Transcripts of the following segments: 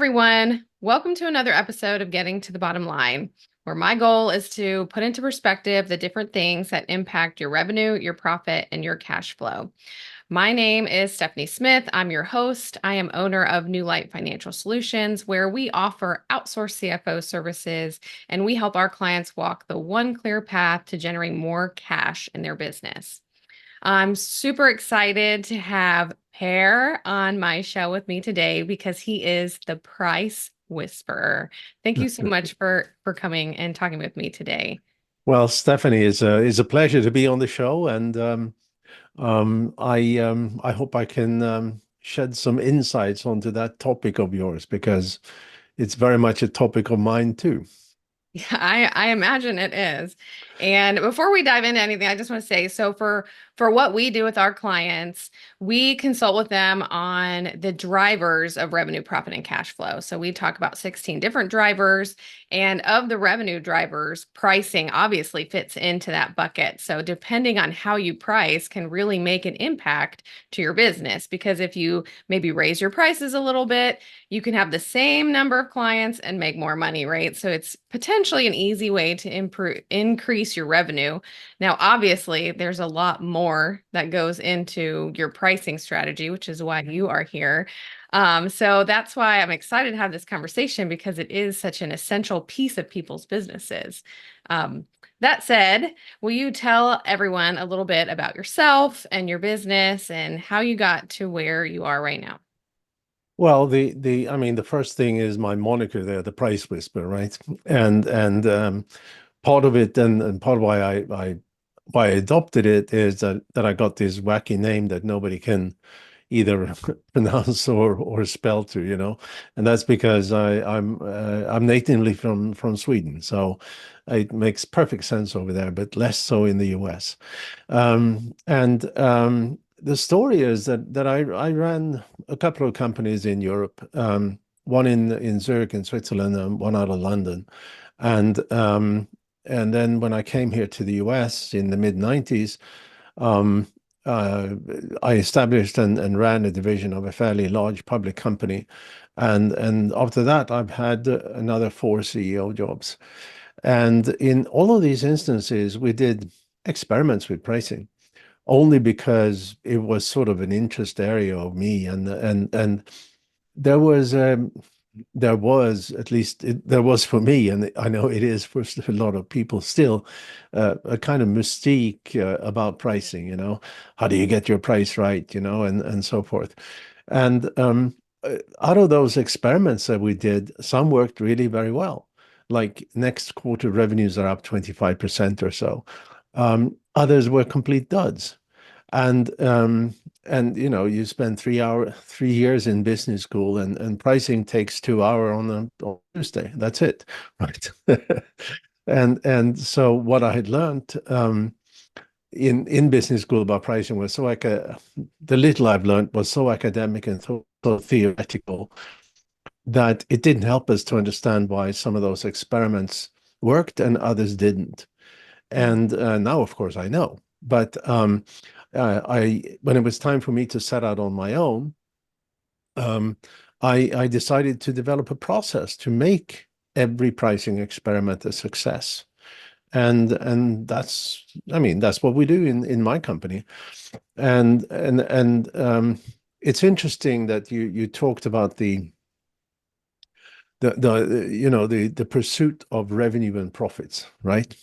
everyone. Welcome to another episode of Getting to the Bottom Line, where my goal is to put into perspective the different things that impact your revenue, your profit, and your cash flow. My name is Stephanie Smith. I'm your host. I am owner of New Light Financial Solutions, where we offer outsourced CFO services and we help our clients walk the one clear path to generating more cash in their business. I'm super excited to have Per on my show with me today because he is the price whisperer. Thank you so much for coming and talking with me today. Well, Stephanie, is a pleasure to be on the show, and I hope I can shed some insights onto that topic of yours because it's very much a topic of mine too. Yeah, I imagine it is. And before we dive into anything, I just want to say, so for what we do with our clients, we consult with them on the drivers of revenue, profit, and cash flow. So we talk about 16 different drivers, and of the revenue drivers, pricing obviously fits into that bucket. So depending on how you price can really make an impact to your business, because if you maybe raise your prices a little bit, you can have the same number of clients and make more money, right? So it's potentially an easy way to increase your revenue. Now, obviously, there's a lot more that goes into your pricing strategy, which is why you are here. So that's why I'm excited to have this conversation because it is such an essential piece of people's businesses. That said, will you tell everyone a little bit about yourself and your business and how you got to where you are right now? Well, I mean, the first thing is my moniker there, the Price Whisperer, right? And part of it, and part of why I adopted it is that I got this wacky name that nobody can either pronounce or spell to, and that's because I'm natively from Sweden, so it makes perfect sense over there, but less so in the US. And the story is that I ran a couple of companies in Europe, one in Zurich in Switzerland, and one out of London, and then when I came here to the US in the mid 90s. Um, uh, I established and ran a division of a fairly large public company. And after that, I've had another 4 CEO jobs. And in all of these instances, we did experiments with pricing only because it was sort of an interest area of me. And there was there was, at least there was for me, and I know it is for a lot of people still, a kind of mystique about pricing, how do you get your price right, and so forth. And out of those experiments that we did, some worked really very well. Like next quarter revenues are up 25% or so. Others were complete duds. And you spend 3 years in business school, and pricing takes 2 hours on Tuesday. That's it, right? And so what I had learned in business school about pricing was the little I've learned was so academic and so theoretical that it didn't help us to understand why some of those experiments worked and others didn't. And now, of course, I know. But when it was time for me to set out on my own, um, I decided to develop a process to make every pricing experiment a success. And I mean, that's what we do in my company. And it's interesting that you talked about the pursuit of revenue and profits, right?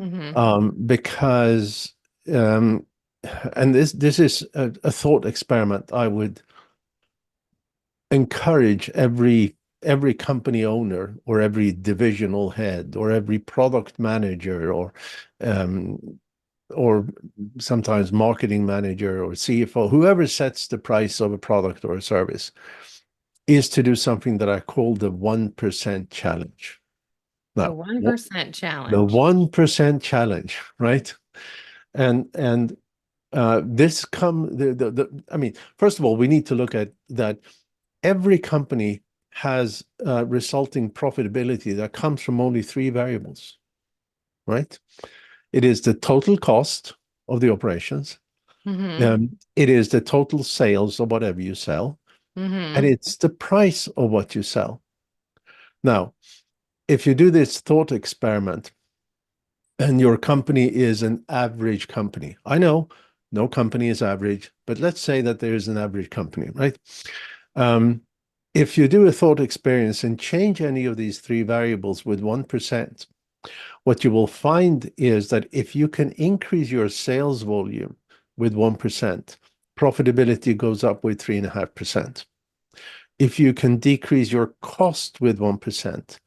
Mm-hmm. Because and this is a thought experiment I would encourage every company owner or every divisional head or every product manager um, or sometimes marketing manager or CFO, whoever sets the price of a product or a service, is to do something that I call the 1% challenge. The Now, 1% the challenge. 1% challenge, right? And this come I mean, first of all, we need to look at that every company has resulting profitability that comes from only 3 variables, right? It is the total cost of the operations. Mm-hmm. It is the total sales of whatever you sell, and Mm-hmm. it's the price of what you sell. Now, if you do this thought experiment and your company is an average company, I know no company is average, but let's say that there is an average company, right? Um, if you do a thought experience and change any of these three variables with 1%, what you will find is that if you can increase your sales volume with 1%, profitability goes up with 3.5%. If you can decrease your cost with 1%,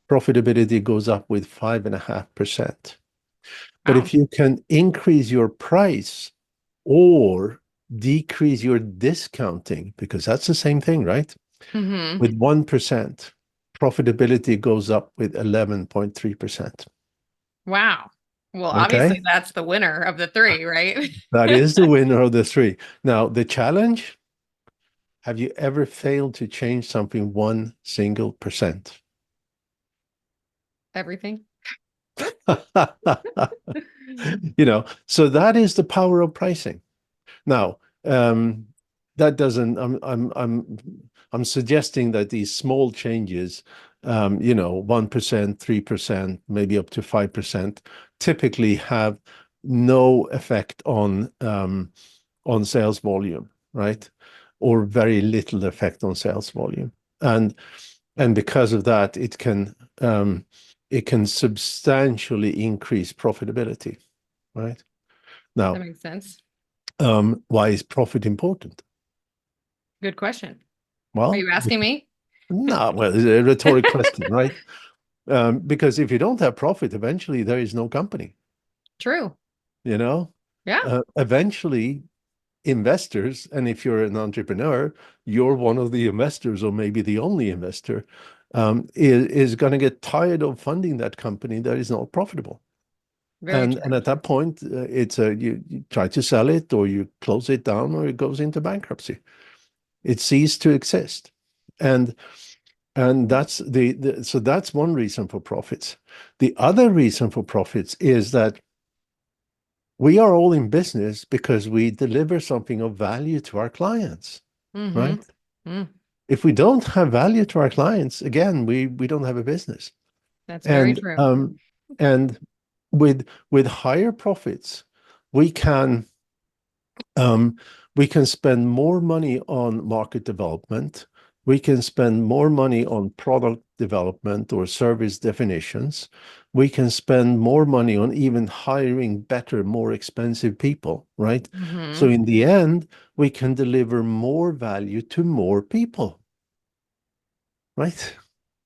profitability goes up with 5.5%. But Wow. if you can increase your price or decrease your discounting, because that's the same thing, right? Mm-hmm. With 1%, profitability goes up with 11.3%. Wow. Well, Okay? obviously that's the winner of the three, right? That is the winner of the three. Now, the challenge, have you ever failed to change something one single percent? Everything. So that is the power of pricing. Now, that doesn't, I'm suggesting that these small changes, 1%, 3%, maybe up to 5%, typically have no effect on sales volume, right? Or very little effect on sales volume. And because of that, it can substantially increase profitability, right? That Now, makes sense. why is profit important? Good question. Are Well, you asking me? no, well, it's a rhetoric question, right? Because if you don't have profit, eventually there is no company, True. you know? Yeah, Eventually, investors, and if you're an entrepreneur, you're one of the investors or maybe the only investor, is going to get tired of funding that company that is not profitable. very And true. at that point, you try to sell it or you close it down or it goes into bankruptcy. It ceased to exist. And that's so that's one reason for profits. The other reason for profits is that we are all in business because we deliver something of value to our clients, Mm-hmm. right? Mm, If we don't have value to our clients, again, we don't have a business. that's very And true. um, and with higher profits, we can Um, we can spend more money on market development. We can spend more money on product development or service definitions. We can spend more money on even hiring better, more expensive people, right? So Mm-hmm. in the end, we can deliver more value to more people, right?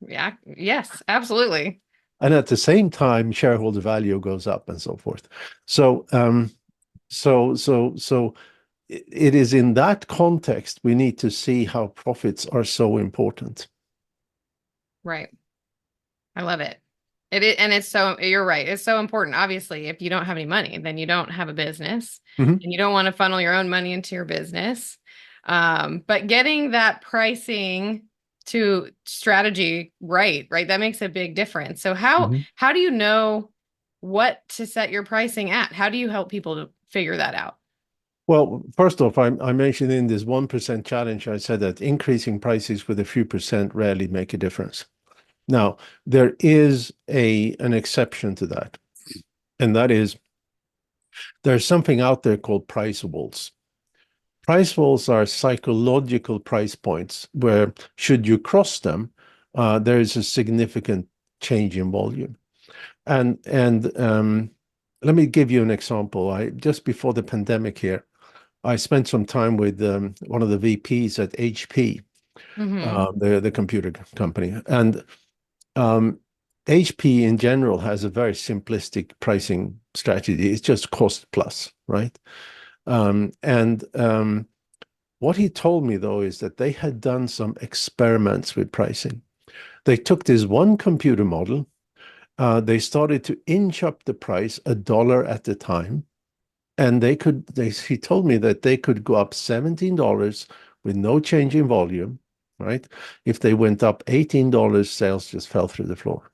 Yeah. Yes, absolutely. And at the same time, shareholder value goes up and so forth. So, so it is in that context we need to see how profits are so important. Right. I love it. And it's so, you're right. It's so important. Obviously, if you don't have any money, then you don't have a business Mhm, and you don't want to funnel your own money into your business. But getting that pricing to strategy right, that makes a big difference. So mhm. how do you know what to set your pricing at? How do you help people to figure that out? Well, first off, I mentioned in this 1% challenge, I said that increasing prices with a few percent rarely make a difference. Now, there is an exception to that, and that is there's something out there called price walls. Price walls are psychological price points where, should you cross them, there is a significant change in volume. And let me give you an example. I just before the pandemic here, I spent some time with one of the VPs at HP, Mm-hmm. the computer company, and HP in general has a very simplistic pricing strategy. It's just cost plus, right? And what he told me though is that they had done some experiments with pricing. They took this one computer model. They started to inch up the price $1 at a time. And he told me that they could go up $17 with no change in volume, right? If they went up $18, sales just fell through the floor,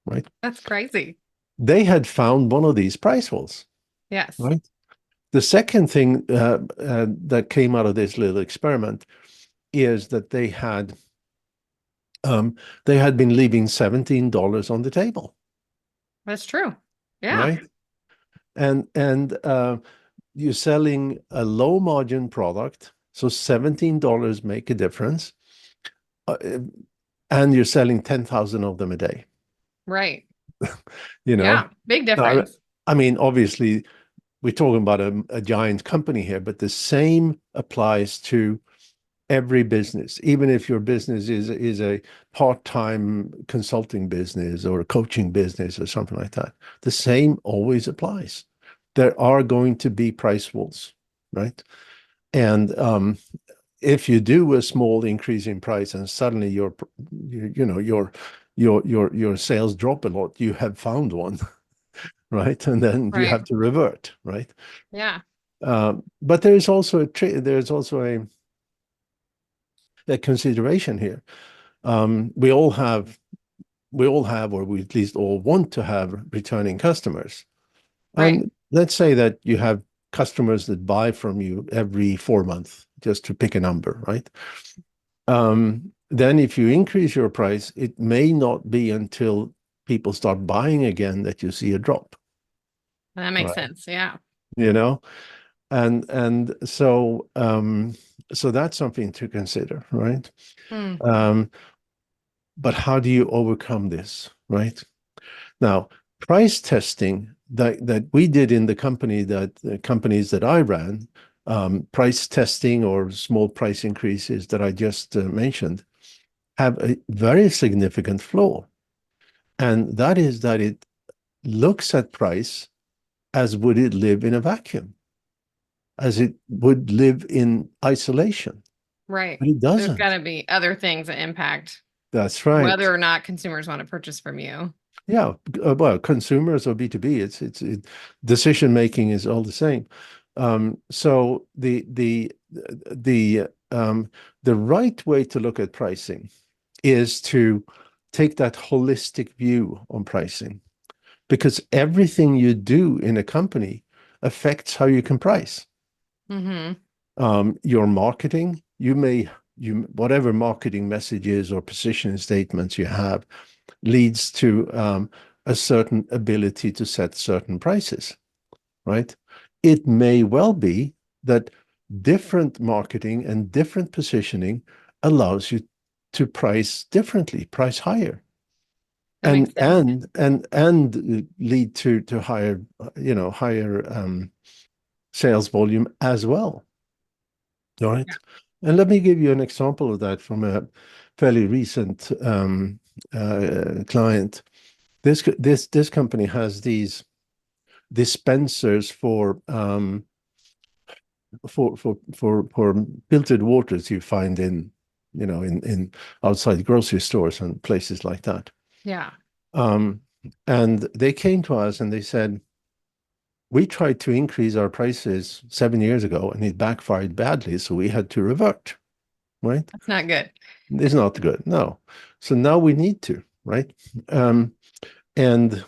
right? That's crazy. They had found one of these price walls, Yes. right? The second thing that came out of this little experiment is that um, they had been leaving $17 on the table, That's true. Yeah. right? And you're selling a low margin product, so $17 make a difference, uh, and you're selling 10,000 of them a day, Right. you know? Yeah. Big Now, difference. I mean, obviously, we're talking about a giant company here, but the same applies to every business, even if your business is a part-time consulting business or a coaching business or something like that. The same always applies. There are going to be price walls, right? And if you do a small increase in price and suddenly your sales drop a lot, you have found one, right? And then you Right. have to revert, right? Yeah. But there's also a consideration here. We all have, or we at least all want to have returning customers. Right. And let's say that you have customers that buy from you every 4 months, just to pick a number, right? Then if you increase your price, it may not be until people start buying again that you see a drop, That makes right? sense. Yeah. You know, and so that's something to consider, right? Hmm. Um, but how do you overcome this, right? Now, price testing that we did in the companies that I ran, price testing or small price increases that I just mentioned, have a very significant flaw, and that is that it looks at price as would it live in a vacuum, as it would live in isolation, Right. but it There's got doesn't. to be other things that impact That's right. whether or not consumers want to purchase from you. Yeah, well, consumers or B2B, decision making is all the same. So the right way to look at pricing is to take that holistic view on pricing, because everything you do in a company affects how you can price. Mm-hmm. Your marketing, whatever marketing messages or positioning statements you have leads to a certain ability to set certain prices, right? It may well be that different marketing and different positioning allows you to price differently, price higher, That makes sense. and lead to higher, higher sales volume as well. All Yeah. right. And let me give you an example of that from a fairly recent client. This company has these dispensers for filtered waters you find in outside grocery stores and places like that. Yeah. Um, and they came to us and they said, we tried to increase our prices 7 years ago and it backfired badly, so we had to revert, right? That's not good. It's not good, no. So now we need to, right? Um, And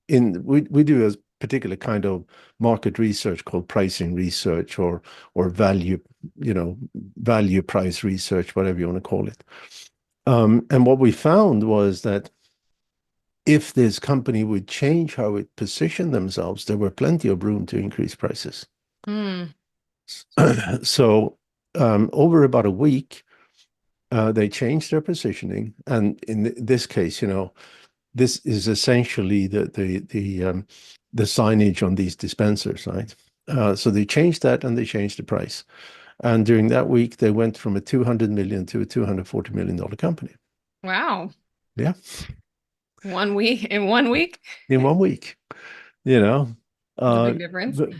we do a particular kind of market research called pricing research or value price research, whatever you want to call it. And what we found was that if this company would change how it positioned themselves, there were plenty of room to increase prices. Hmm. So over about a week, they changed their positioning, and in this case, this is essentially the signage on these dispensers, right? So they changed that and they changed the price. And during that week, they went from a 200 million to a $240 million company. Wow. Yeah, 1 week in 1 week. in 1 week, you know, It's a uh, big difference. but,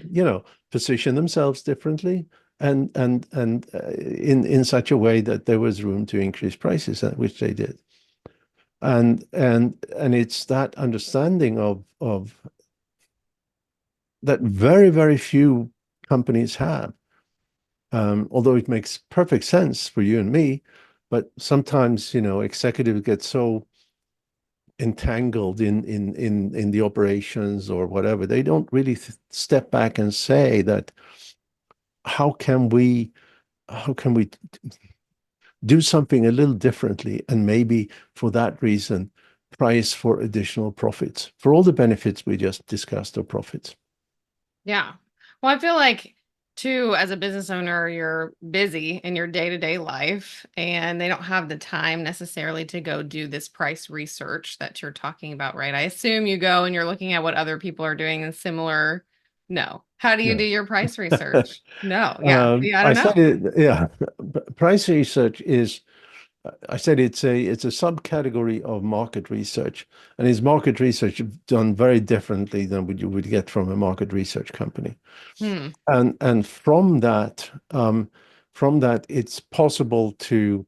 position themselves differently and in such a way that there was room to increase prices, which they did. And it's that understanding of that very, very few companies have. Although it makes perfect sense for you and me, but sometimes, executives get so entangled in the operations or whatever, they don't really step back and say that how can we do something a little differently, and maybe for that reason, price for additional profits for all the benefits we just discussed of profits. Yeah. Well, I feel like too, as a business owner, you're busy in your day-to-day life and they don't have the time necessarily to go do this price research that you're talking about, right? I assume you go and you're looking at what other people are doing in similar. No. How do you do No. your price research? No. Yeah. Yeah, I I don't said know. it, yeah. Price research is, I said it's a subcategory of market research, and is market research done very differently than what you would get from a market research company. Hmm. And from that, it's possible to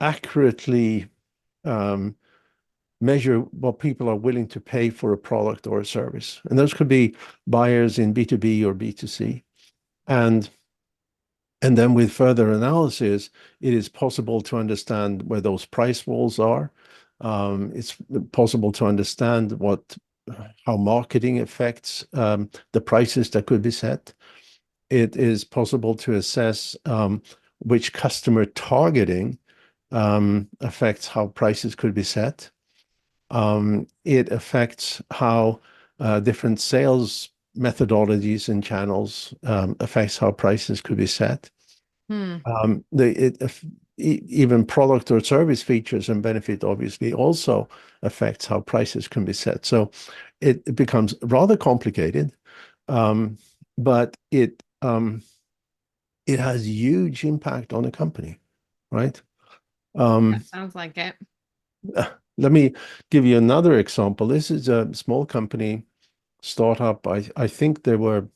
accurately um, measure what people are willing to pay for a product or a service, and those could be buyers in B2B or B2C, and and then with further analysis, it is possible to understand where those price walls are. It's possible to understand how marketing affects the prices that could be set. It is possible to assess which customer targeting affects how prices could be set. It affects how different sales methodologies and channels affects how prices could be set. Hmm. Even product or service features and benefit obviously also affects how prices can be set. So it becomes rather complicated, um, but it has huge impact on a company, right? That Um, sounds like it. Let me give you another example. This is a small company, startup. I think there were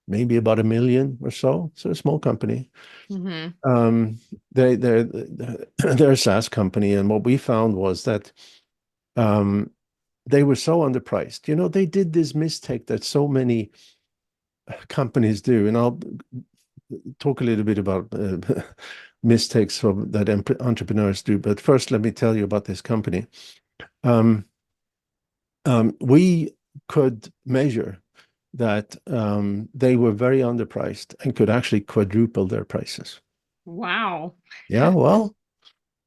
maybe about 1 million or so. So a small company. Hmm. Um, they're a SaaS company, and what we found was that um, they were so underpriced. They did this mistake that so many companies do, and I'll talk a little bit about mistakes that entrepreneurs do. But first, let me tell you about this company. Um, we could measure that they were very underpriced and could actually quadruple their prices. Wow. Yeah, well,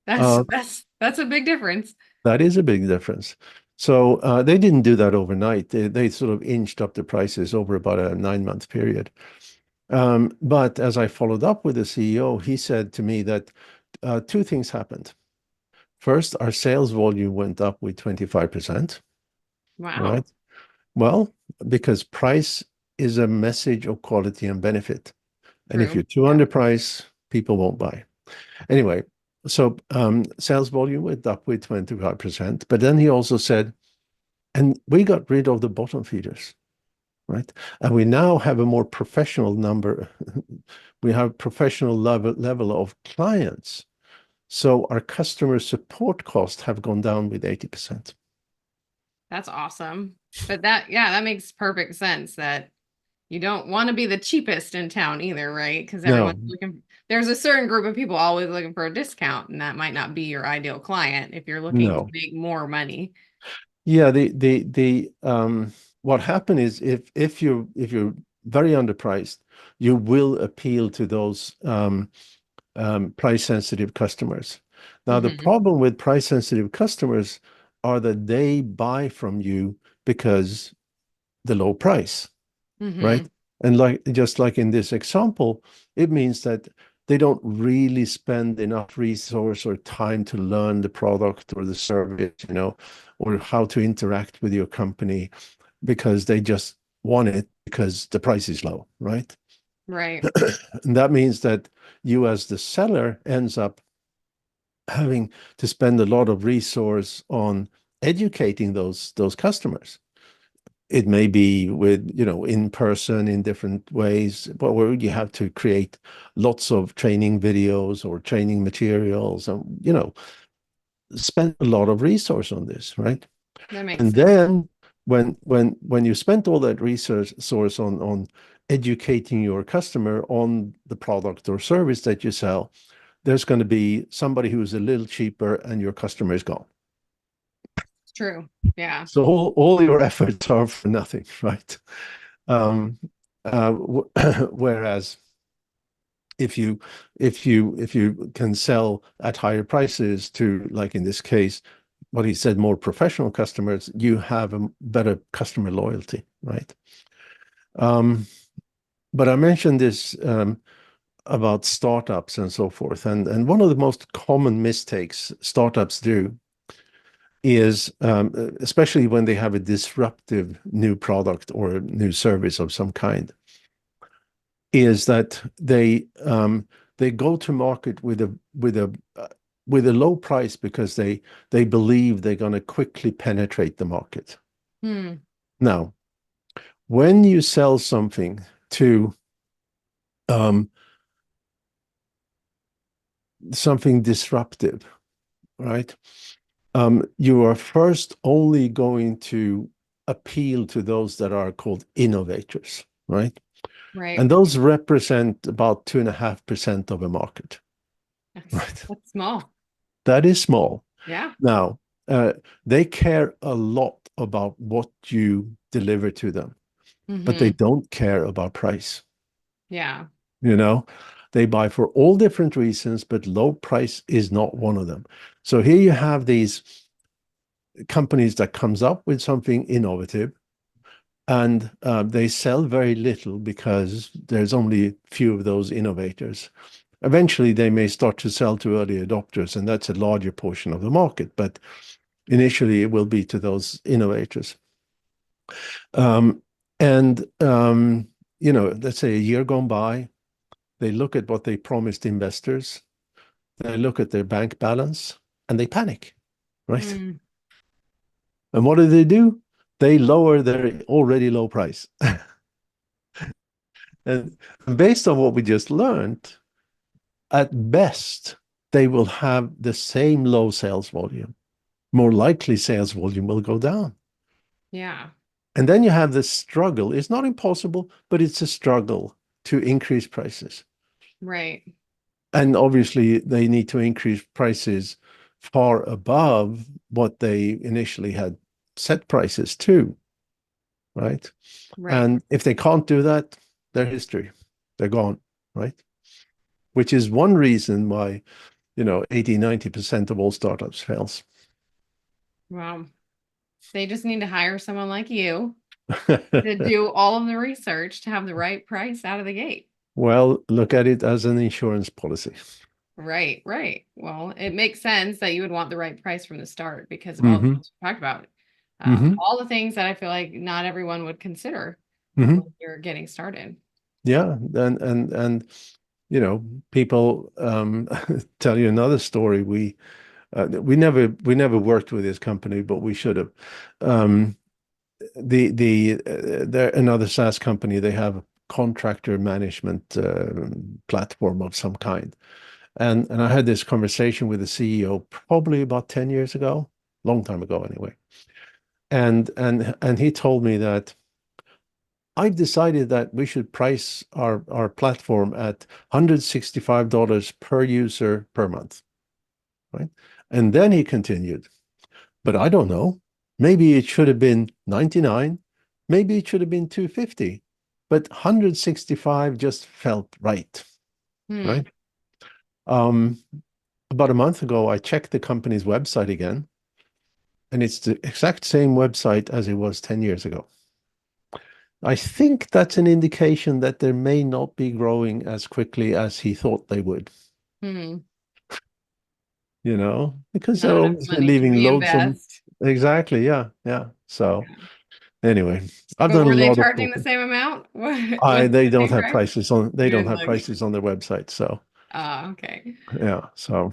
That's uh, that's a big difference. that is a big difference. So they didn't do that overnight. They sort of inched up the prices over about a 9-month period. But as I followed up with the CEO, he said to me that two things happened. First, our sales volume went up with 25%, Wow. right? Well, because price is a message of quality and benefit. And if True. you're too Yeah. underpriced, people won't buy. Anyway, so sales volume went up with 25%. But then he also said, and we got rid of the bottom feeders, right? And we now have a more professional number. We have professional level of clients. So our customer support costs have gone down with 80%. That's awesome. But yeah, that makes perfect sense that you don't want to be the cheapest in town either, right? Because everyone's No, there's a certain group of people always looking for a discount, and that might not be your ideal client if you're looking to no. make more money. Yeah, the what happened is if you're very underpriced, you will appeal to those price sensitive customers. Now, the Hmm. problem with price sensitive customers are that they buy from you because the low price, right? Hmm. And just like in this example, it means that they don't really spend enough resource or time to learn the product or the service, or how to interact with your company because they just want it because the price is low, right? Right. And that means that you as the seller ends up having to spend a lot of resource on educating those customers. It may be with, in person in different ways, but where you have to create lots of training videos or training materials and, spend a lot of resource on this, right? That makes And sense. then when you spent all that research source on educating your customer on the product or service that you sell, there's going to be somebody who's a little cheaper and your customer is gone. It's true. Yeah. So all your efforts are for nothing, right? Um, whereas If you can sell at higher prices to, like in this case, what he said, more professional customers, you have a better customer loyalty, right? Um, but I mentioned this about startups and so forth, and one of the most common mistakes startups do is, especially when they have a disruptive new product or a new service of some kind, is that they go to market with a low price because they believe they're going to quickly penetrate the market. Hmm. Now, when you sell something to um, something disruptive, right? You are first only going to appeal to those that are called innovators, right? Right. And those represent about 2.5% of a market, right? That's small. That is small. Yeah. Now, uh, they care a lot about what you deliver to them, but they Mm-hmm. don't care about price. Yeah. You know, they buy for all different reasons, but low price is not one of them. So here you have these companies that comes up with something innovative, and they sell very little because there's only few of those innovators. Eventually, they may start to sell to early adopters, and that's a larger portion of the market. But initially, it will be to those innovators. Um, and let's say a year gone by, they look at what they promised investors, they look at their bank balance, and they panic, right? Hmm. And what do? They lower their already low price. And based on what we just learned, at best, they will have the same low sales volume. More likely, sales volume will go down. Yeah. And then you have this struggle. It's not impossible, but it's a struggle to increase prices. Right. And obviously, they need to increase prices far above what they initially had set prices to, right? Right. And if they can't do that, they're history. They're gone, right? Which is one reason why, 80-90% of all startups fails. Wow. They just need to hire someone like you to do all of the research to have the right price out of the gate. Well, look at it as an insurance policy. Right, right. Well, it makes sense that you would want the right price from the start because of all the Hmm. things we talked about. Hmm. All the things that I feel like not everyone would consider when Hmm. you're getting started. Yeah, and people tell you another story. We never worked with this company, but we should have. Um, they're another SaaS company. They have a contractor management platform of some kind. And I had this conversation with the CEO probably about 10 years ago, long time ago anyway. And he told me that I've decided that we should price our platform at $165 per user per month, right? And then he continued, but I don't know. Maybe it should have been 99, maybe it should have been 250, but 165 just felt right, Hmm. right? Um, about a month ago, I checked the company's website again, and it's the exact same website as it was 10 years ago. I think that's an indication that they may not be growing as quickly as he thought they would, Hmm. because Not they're enough obviously money to leaving loads of. reinvest. Exactly. Yeah. Yeah. So anyway, I've But done a were they lot of charging the talking. same amount? Was I it They the don't same have price? prices on they You don't didn't have look. prices on their website. So Oh, okay. yeah. So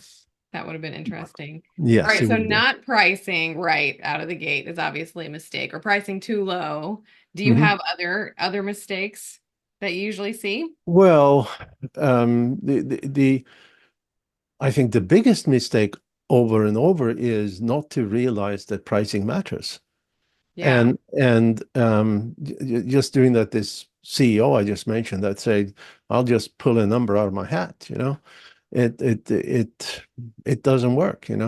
That would have been interesting. All yes, right, it so would be. not pricing right out of the gate is obviously a mistake, or pricing too low. Do you Mhm. have other mistakes that you usually see? Well, the I think the biggest mistake over and over is not to realize that pricing matters. Yeah. And just doing that, this CEO I just mentioned that said, I'll just pull a number out of my hat, it doesn't work. And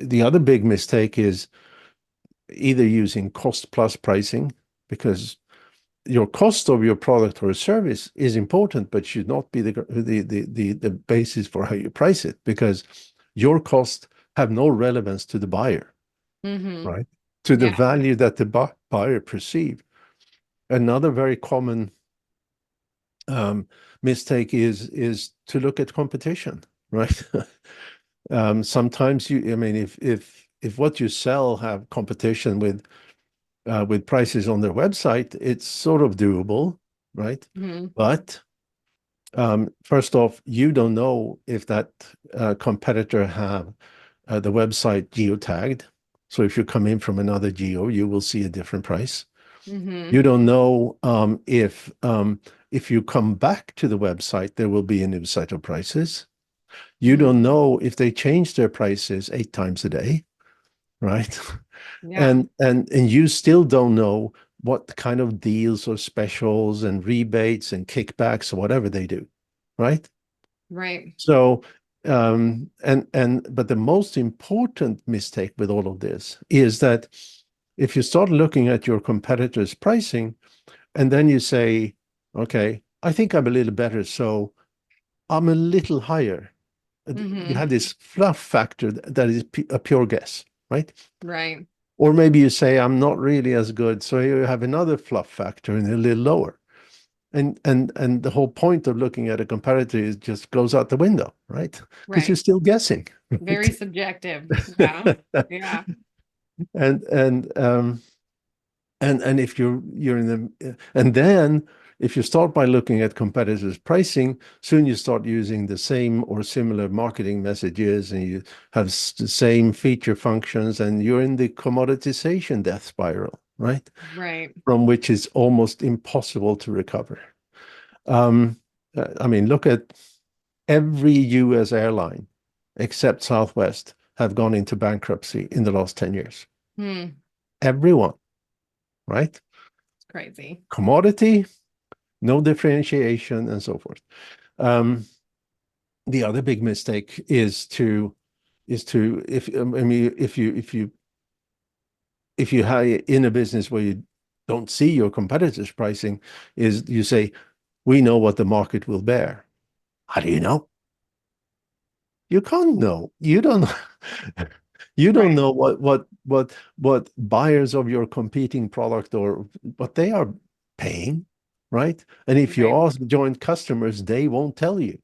the other big mistake is either using cost plus pricing, because your cost of your product or service is important, but should not be the basis for how you price it, because your costs have no relevance to the buyer, Mm-hmm. right? To the Yeah. value that the buyer perceive. Another very common mistake is to look at competition, right? Sometimes I mean, if what you sell have competition with prices on their website, it's sort of doable, right? Mm-hmm. But first off, you don't know if that competitor have the website geotagged. So if you come in from another geo, you will see a different price. Mm-hmm. You don't know if you come back to the website, there will be a new set of prices. You Mm-hmm. don't know if they change their prices 8 times a day, right? Yeah. And you still don't know what kind of deals or specials and rebates and kickbacks or whatever they do, right? Right. So but the most important mistake with all of this is that if you start looking at your competitors' pricing and then you say, okay, I think I'm a little better, so I'm a little higher. You Mm-hmm. have this fluff factor that is a pure guess, right? Right. Or maybe you say, I'm not really as good. So you have another fluff factor and a little lower. And the whole point of looking at a comparator is just goes out the window, right? Because you're Right. still guessing, Very right? subjective. Yeah. Yeah. And and if you're in the and then if you start by looking at competitors' pricing, soon you start using the same or similar marketing messages, and you have the same feature functions, and you're in the commoditization death spiral, right? Right. From which is almost impossible to recover. Um, I mean, look at every US airline except Southwest have gone into bankruptcy in the last 10 years. Hmm. Everyone, right? It's crazy. Commodity, no differentiation, and so forth. Um, the other big mistake is to if I mean if you have in a business where you don't see your competitors' pricing, is you say, we know what the market will bear. How do you know? You can't know. You don't you don't Right. know what buyers of your competing product or what they are paying, right? And if you Right. ask joint customers, they won't tell you,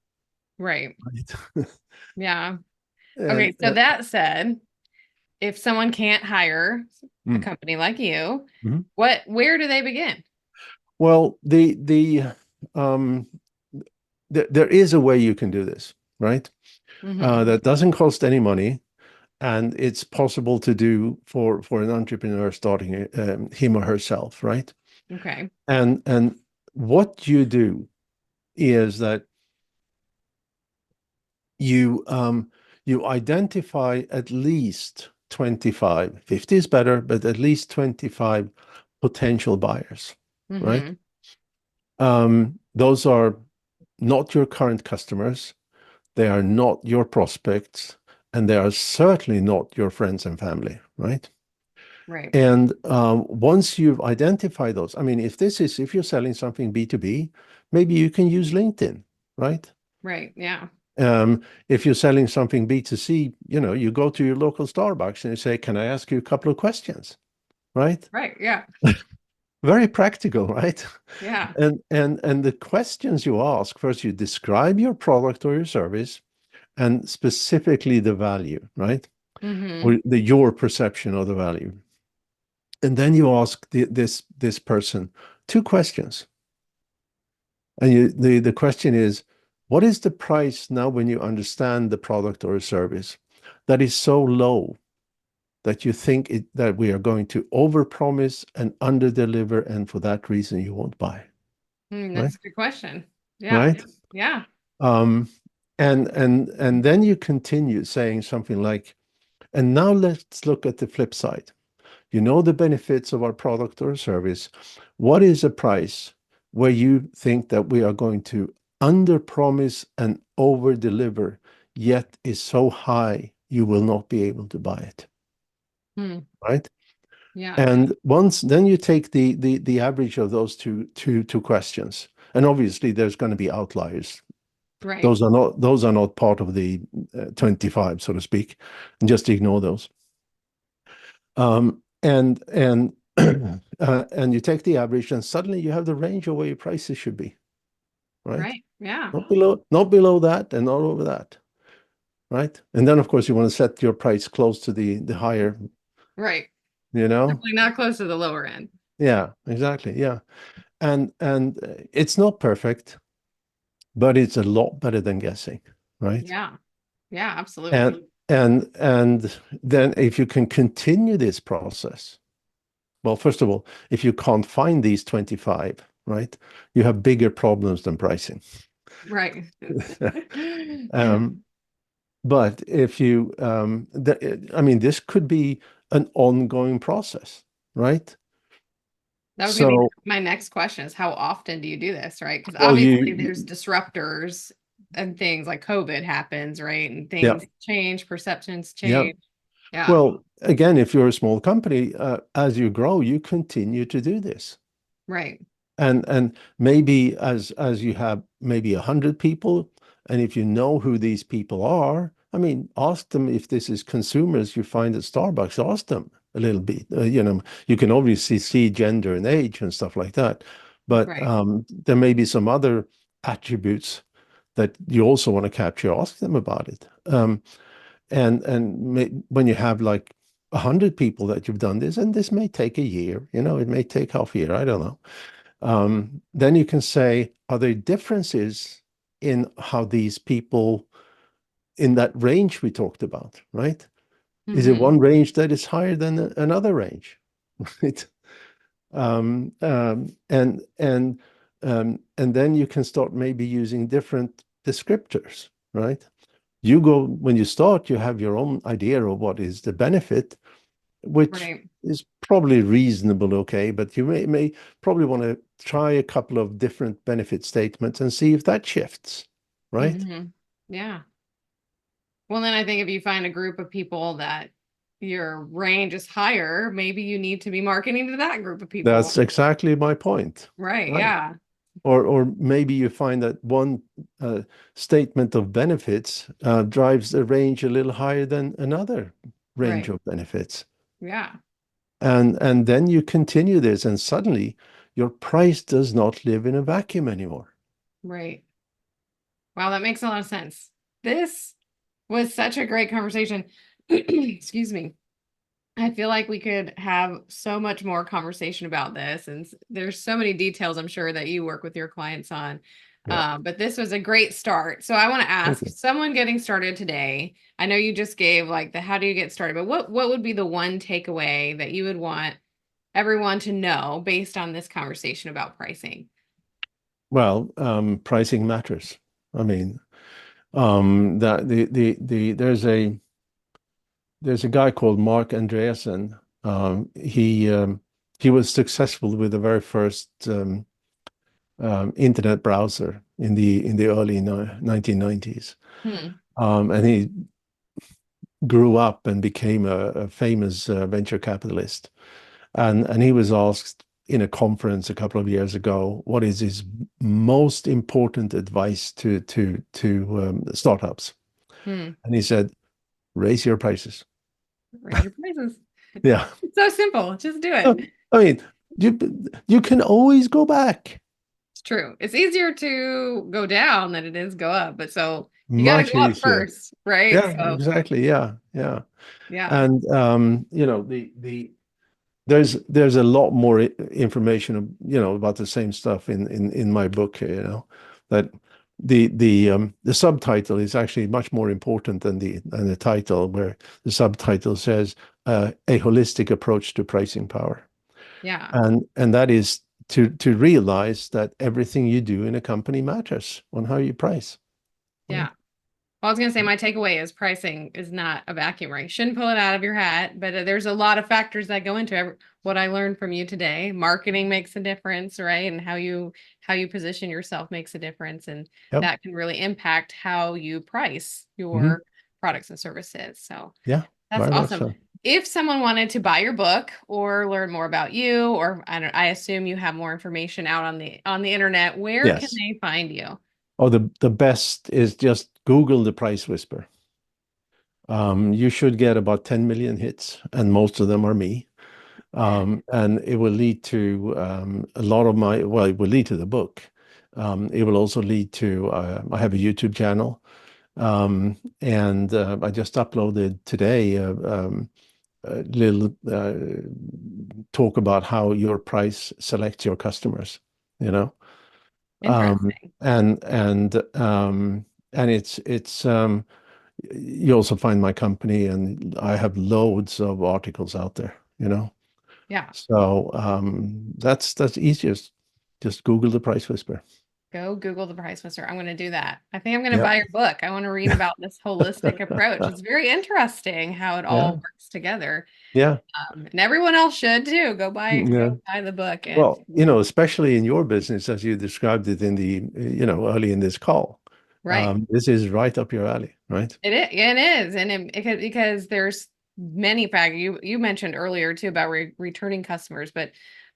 Right. right? Yeah. Okay. And So that said, if someone can't hire a mm, company like you, mhm. where do they begin? Well, um there is a way you can do this, right? Mm-hmm. That doesn't cost any money, and it's possible to do for an entrepreneur starting him or herself, right? Okay. And what you do is that you identify at least 25, 50 is better, but at least 25 potential buyers, right? Mm-hmm. Those are not your current customers, they are not your prospects, and they are certainly not your friends and family, right? Right. And once you've identified those, I mean, if you're selling something B2B, maybe you can use LinkedIn, right? Right. Yeah. If you're selling something B2C, you go to your local Starbucks and you say, can I ask you a couple of questions? Right? Right. Yeah. Very practical, right? Yeah. And the questions you ask, first you describe your product or your service and specifically the value, right? Mm-hmm. Or your perception of the value. And then you ask this person two questions. And the question is, what is the price now when you understand the product or a service that is so low that you think that we are going to overpromise and underdeliver, and for that reason you won't buy, right? That's a good question. Yeah. Right? Yeah. Um, and then you continue saying something like, and now let's look at the flip side. You know the benefits of our product or service. What is a price where you think that we are going to underpromise and overdeliver, yet is so high you will not be able to buy it, Hmm. right? Yeah. And once then you take the average of those two questions. And obviously there's going to be outliers. Right. Those are not part of the 25, so to speak, and just ignore those. And and you take the average, and suddenly you have the range of where your prices should be, right? Right. Yeah. Not below that, and not over that, right? And then of course you want to set your price close to the higher, Right. you know? Definitely not close to the lower end. Yeah, exactly. Yeah. And it's not perfect, but it's a lot better than guessing, right? Yeah. Yeah, And absolutely. and then if you can continue this process, well, first of all, if you can't find these 25, right, you have bigger problems than pricing. Right. Um, but if you, I mean, this could be an ongoing process, right? That was going to be So, my next question is how often do you do this, right? Because well, obviously there's disruptors and things like COVID happens, right? And yeah, things change, perceptions yeah. change. Yeah. Well, again, if you're a small company, as you grow, you continue to do this. Right. And maybe as you have maybe 100 people, and if you know who these people are, I mean, ask them if this is consumers you find at Starbucks. Ask them a little bit. You can obviously see gender and age and stuff like that, but Right. there may be some other attributes that you also want to capture. Ask them about it. And when you have like 100 people that you've done this, and this may take a year, it may take half a year, I don't know. Then you can say, are there differences in how these people in that range we talked about, right? Is it Hmm. one range that is higher than another range, right? And then you can start maybe using different descriptors, right? When you start, you have your own idea of what is the benefit, which Right. is probably reasonable, okay, but you may probably want to try a couple of different benefit statements and see if that shifts, right? Hmm. Yeah. Well, then I think if you find a group of people that your range is higher, maybe you need to be marketing to that group of people. That's exactly my point, Right. right? Yeah. Or maybe you find that one statement of benefits drives the range a little higher than another range Right. of benefits. Yeah. And then you continue this, and suddenly your price does not live in a vacuum anymore. Right. Wow, that makes a lot of sense. This was such a great conversation. Excuse me. I feel like we could have so much more conversation about this, and there's so many details I'm sure that you work with your clients on. Yeah. But this was a great start. So I want to Thank ask you. someone getting started today. I know you just gave like the how do you get started, but what would be the one takeaway that you would want everyone to know based on this conversation about pricing? Well, pricing matters. I mean, that there's a guy called Mark Andreessen. He was successful with the very first internet browser in the early 1990s, Hmm. and he grew up and became a famous venture capitalist. And he was asked in a conference a couple of years ago, what is his most important advice to startups? Hmm. And he said, raise your prices. Raise your prices. Yeah. It's so simple. Just do I it. mean, you you can always go back. It's true. It's easier to go down than it is go up, but so you got to Much go up easier. first, right? Yeah, So exactly. Yeah, yeah. yeah, And there's a lot more information, about the same stuff in my book here, that the subtitle is actually much more important than the title, where the subtitle says a holistic approach to pricing power. yeah, And that is to realize that everything you do in a company matters on how you price, yeah. right? Well, I was gonna say my takeaway is pricing is not a vacuum, right? You shouldn't pull it out of your hat, but there's a lot of factors that go into what I learned from you today. Marketing makes a difference, right? And how you position yourself makes a difference, and Yep. that can really impact how you price Hmm. your products and services. So Yeah, that's very much awesome. so. if someone wanted to buy your book or learn more about you, or I assume you have more information out on the internet, where can Yes. they find you? Oh, the best is just Google the price whisper. You should get about 10 million hits, and most of them are me. And it will lead to a lot of my, well, it will lead to the book. It will also lead to, I have a YouTube channel. And I just uploaded today a little talk about how your price selects your customers, you know. Um, Interesting. and and um, and it's you also find my company, and I have loads of articles out there, you know. Yeah. So that's easiest. Just Google the price whisper. Go Google the price whisperer. I'm going to do that. I think I'm going to Yeah. buy your book. I want to read about this holistic approach. It's very interesting how it all Yeah. works together. Yeah. And everyone else should too. Go Yeah. buy the book. And Well, especially in your business, as you described it in the, early in this call, right. this is right up your alley, right? It is. And because there's many factors you mentioned earlier too about returning customers, but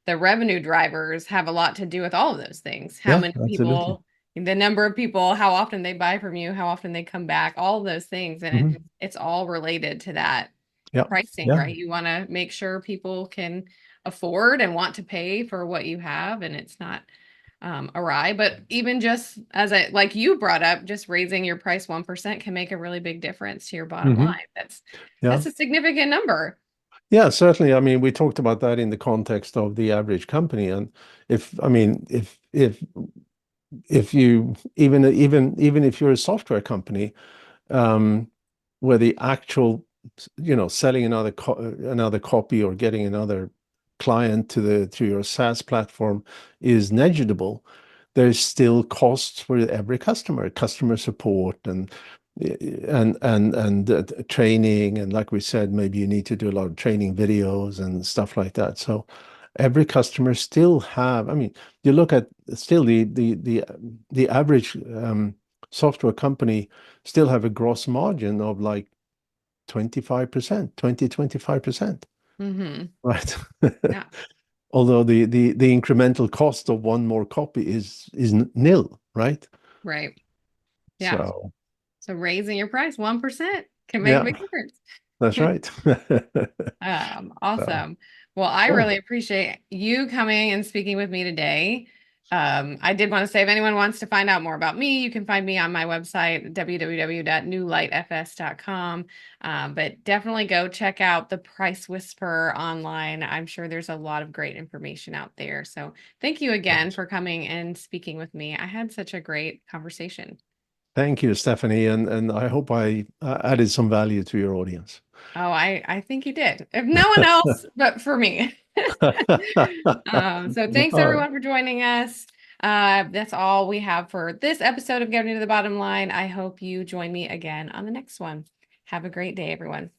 the revenue drivers have a lot to do with all of those things. How Yeah, many absolutely. people, the number of people, how often they buy from you, how often they come back, all of those things. And Hmm. it's all related to that Yeah. pricing, Yeah. right? You want to make sure people can afford and want to pay for what you have, and it's not awry. But even just as like you brought up, just raising your price 1% can make a really big difference to your bottom line. Hmm. That's Yeah. a significant number. Yeah, certainly. I mean, we talked about that in the context of the average company. And I mean, if you even if you're a software company, um, where the actual, selling another copy or getting another client to your SaaS platform is negligible, there's still costs for every customer support and training, and like we said, maybe you need to do a lot of training videos and stuff like that. So every customer still have, I mean, you look at still the average software company still have a gross margin of like 25%, 25%, Hmm. right? Yeah, Although the incremental cost of one more copy is nil, right? right. Yeah. So So raising your price 1% can make a yeah, big difference. that's right. So Awesome. Well, I cool. really appreciate you coming and speaking with me today. I did want to say if anyone wants to find out more about me, you can find me on my website, www.newlightfs.com. But definitely go check out the Price Whisperer online. I'm sure there's a lot of great information out there. So thank you again Right. for coming and speaking with me. I had such a great conversation. Thank you, Stephanie, and I hope I added some value to your audience. Oh, I think you did. If no one else, but for me. So thanks All right. everyone for joining us. That's all we have for this episode of Getting to the Bottom Line. I hope you join me again on the next one. Have a great day, everyone.